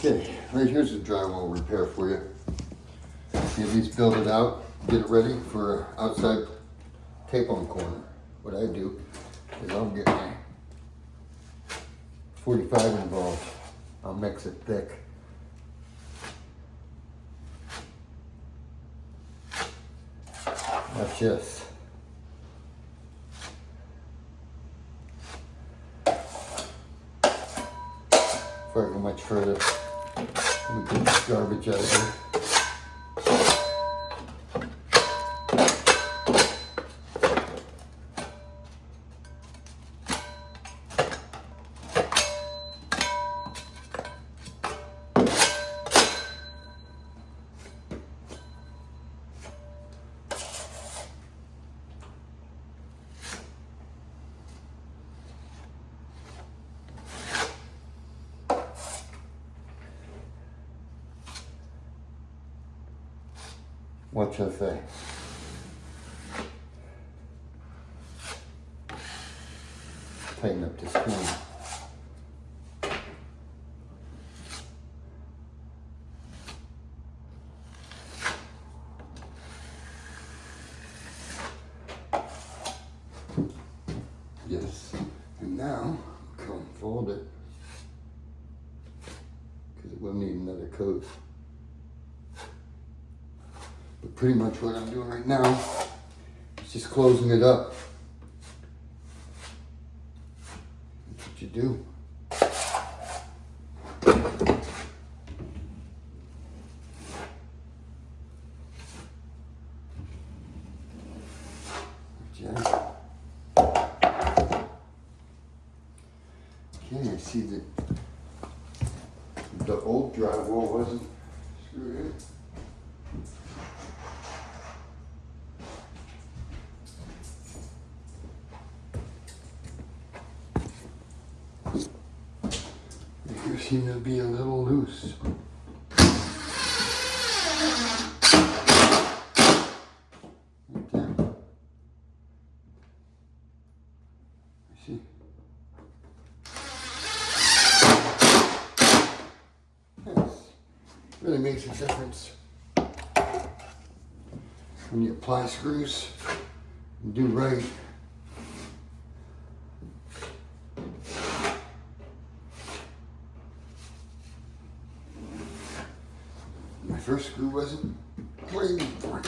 Okay, right here's a drywall repair for you. You at least build it out, get it ready for outside tape on corner. What I do is I'll get my 45 involved. I'll mix it thick. Watch this. Before I go much further, let me get this garbage out of here. Watch I say. Tighten up this corner. Yes, and now come fold it because it will need another coat. But pretty much what I'm doing right now is just closing it up. That's what you do. Okay, I see that the old drywall wasn't screwed in. You seem to be a little loose. Right there. I see. Yes. Really makes a difference when you apply screws and do right. My first screw wasn't waiting for it.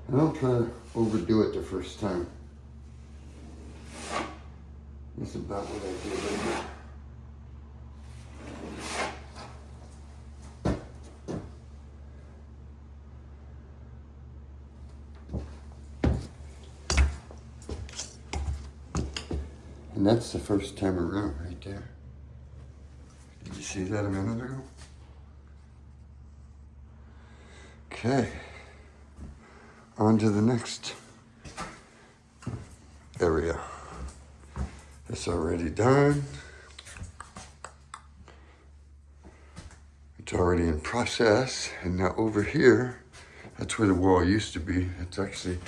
I don't try to overdo it the first time. That's about what I did right here. And that's the first time around right there. Did you see that a minute ago? Okay. On to the next area. It's already done. It's already in process. And now over here, that's where the wall used to be. It's actually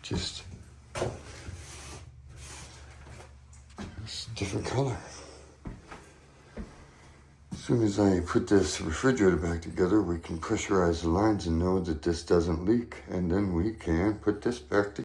just different color. As soon as I put this refrigerator back together, we can pressurize the lines and know that this doesn't leak. And then we can put this back together.